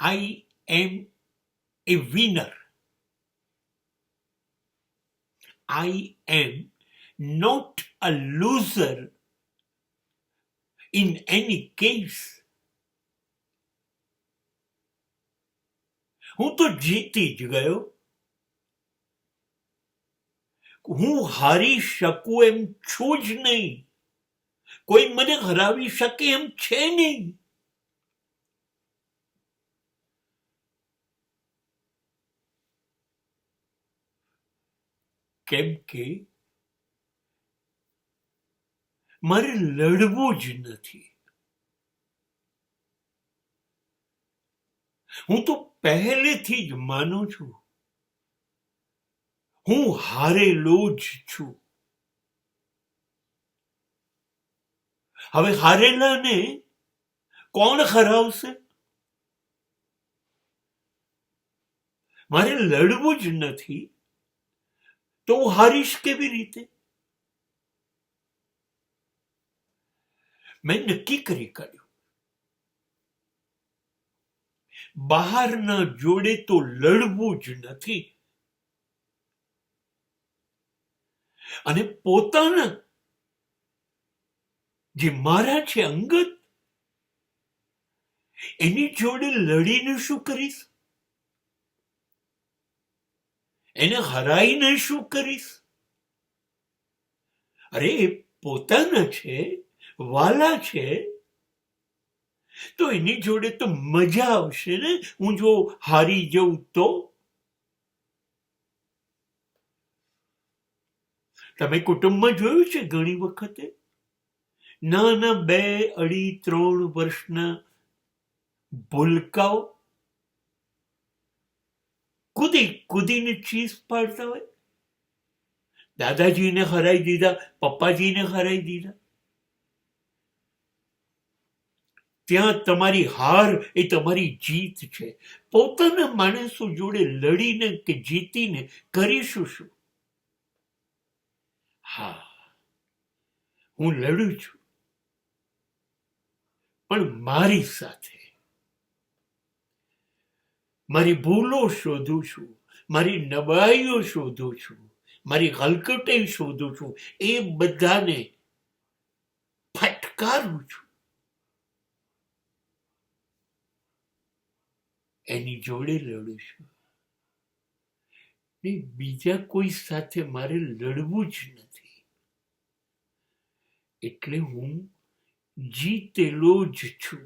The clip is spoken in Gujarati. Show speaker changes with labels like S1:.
S1: I am a winner. I am not a loser in any case. હું તો જીતી જ ગયો. હું હારી શકું એમ છું જ નહીં. કોઈ મને હરાવી શકે એમ છે નહીં. કેમ કે મારે લડવું જ નથી. હું તો પહેલેથી જ માનું છું હું હારેલો જ છું. હવે હારેલાને કોણ હરાવશે? મારે લડવું જ નથી તો હું હારીશ કેવી રીતે? મેં નક્કી કરી કાઢ્યું બહારના જોડે તો લડવું જ નથી. અને પોતાના જે મારા છે અંગત એની જોડે લડીને શું કરીશ? એને હરાઈને શું કરીશ? અરે પોતાના છે, વાલા છે, તો એની જોડે તો મજા આવશે ને. હું જો હારી જઉં તો? તમે કુટુંબમાં જોયું છે ઘણી વખતે નાના 2, 2.5, 3 વર્ષના ભૂલકાઓ કૂદીને ચીસ પાડતા હોય. દાદાજીને હરાઈ દીધા, પપ્પાજીને હરાઈ દીધા. ત્યાં તમારી હાર એ તમારી જીત છે. પોતાના માણસો જોડે લડીને કે જીતીને કરીશું શું? હા, હું લડું છું પણ મારી સાથે. મારી ભૂલો શોધું છું, મારી નબળાઈઓ શોધું છું, મારી હલકટે શોધું છું. એ બધાને ફટકારું છું. એની જોડે લડું છું. બીજા કોઈ સાથે મારે લડવું જ નથી. એટલે હું જીતેલો જ છું.